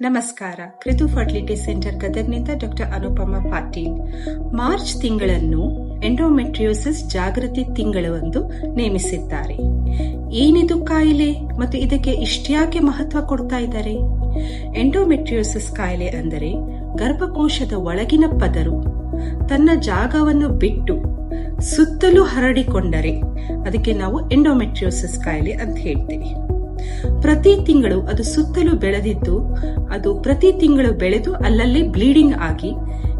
ನಮಸ್ಕಾರ. Kritu fertility centre ಗದಗ್ನಿಂದ doctor Anupama Patil. March ತಿಂಗಳನ್ನು ಎಂಡೋಮೆಟ್ರಿಯೋಸಿಸ್ ಜಾಗೃತಿ ತಿಂಗಳು ಎಂದು ನೇಮಿಸಿದ್ದಾರೆ. ಏನಿದು ಕಾಯಿಲೆ ಮತ್ತು ಇದಕ್ಕೆ ಇಷ್ಟ್ಯಾಕೆ ಮಹತ್ವ ಕೊಡ್ತಾ ಇದ್ದಾರೆ? ಎಂಡೋಮೆಟ್ರಿಯೋಸಿಸ್ ಕಾಯಿಲೆ ಅಂದರೆ ಗರ್ಭಕೋಶದ ಒಳಗಿನ ಪದರು ತನ್ನ ಜಾಗವನ್ನು ಬಿಟ್ಟು ಸುತ್ತಲೂ ಹರಡಿಕೊಂಡರೆ ಅದಕ್ಕೆ ನಾವು ಎಂಡೋಮೆಟ್ರಿಯೋಸಿಸ್ ಕಾಯಿಲೆ ಅಂತ ಹೇಳ್ತೀವಿ. ಪ್ರತಿ ತಿಂಗಳು ಅದು ಸುತ್ತಲೂ ಬೆಳೆದಿದ್ದು ಅದು ಪ್ರತಿ ತಿಂಗಳು ಬೆಳೆದು ಅಲ್ಲಲ್ಲಿ ಬ್ಲೀಡಿಂಗ್ ಆಗಿ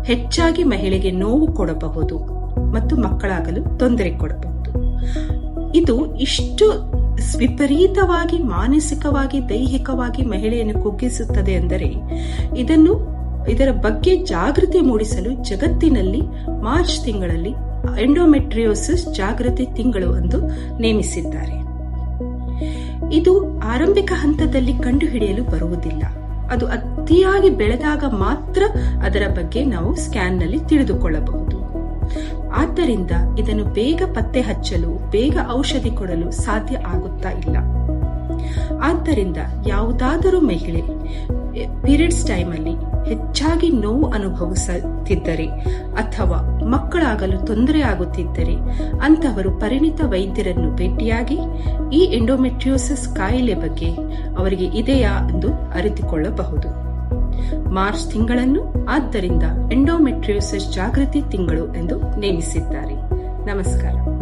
ಹೆಚ್ಚಾಗಿ ಮಹಿಳೆಗೆ ನೋವು ಕೊಡಬಹುದು ಮತ್ತು ಮಕ್ಕಳಾಗಲು ತೊಂದರೆ ಕೊಡಬಹುದು. ಇದು ಇಷ್ಟು ವಿಪರೀತವಾಗಿ ಮಾನಸಿಕವಾಗಿ ದೈಹಿಕವಾಗಿ ಮಹಿಳೆಯನ್ನು ಕುಗ್ಗಿಸುತ್ತದೆ ಅಂದರೆ ಇದರ ಬಗ್ಗೆ ಜಾಗೃತಿ ಮೂಡಿಸಲು ಜಗತ್ತಿನಲ್ಲಿ ಮಾರ್ಚ್ ತಿಂಗಳಲ್ಲಿ ಎಂಡೋಮೆಟ್ರಿಯೋಸಿಸ್ ಜಾಗೃತಿ ತಿಂಗಳು ಎಂದು ನೇಮಿಸಿದ್ದಾರೆ. ಇದು ಆರಂಭಿಕ ಹಂತದಲ್ಲಿ ಕಂಡುಹಿಡಿಯಲು ಬರುವುದಿಲ್ಲ. ಅದು ಅತಿಯಾಗಿ ಬೆಳೆದಾಗ ಮಾತ್ರ ಅದರ ಬಗ್ಗೆ ನಾವು ಸ್ಕ್ಯಾನ್ನಲ್ಲಿ ತಿಳಿದುಕೊಳ್ಳಬಹುದು. ಆದ್ದರಿಂದ ಇದನ್ನು ಬೇಗ ಪತ್ತೆ ಹಚ್ಚಲು, ಬೇಗ ಔಷಧಿ ಕೊಡಲು ಸಾಧ್ಯ ಆಗುತ್ತಾ ಇಲ್ಲ. ಆದ್ದರಿಂದ ಯಾವುದಾದರೂ ಮಹಿಳೆ ಪೀರಿಯಡ್ಸ್ ಟೈಮಲ್ಲಿ ಹೆಚ್ಚಾಗಿ ನೋವು ಅನುಭವಿಸುತ್ತಿದ್ದರೆ ಅಥವಾ ಮಕ್ಕಳಾಗಲು ತೊಂದರೆ ಆಗುತ್ತಿದ್ದರೆ ಅಂತವರು ಪರಿಣಿತ ವೈದ್ಯರನ್ನು ಭೇಟಿಯಾಗಿ ಈ ಎಂಡೋಮೆಟ್ರಿಯೋಸಿಸ್ ಕಾಯಿಲೆ ಬಗ್ಗೆ ಅವರಿಗೆ ಇದೆಯಾ ಎಂದು ಅರಿತುಕೊಳ್ಳಬಹುದು. ಮಾರ್ಚ್ ತಿಂಗಳನ್ನು ಆದ್ದರಿಂದ ಎಂಡೋಮೆಟ್ರಿಯೋಸಿಸ್ ಜಾಗೃತಿ ತಿಂಗಳು ಎಂದು ನೇಮಿಸಿದ್ದಾರೆ. ನಮಸ್ಕಾರ.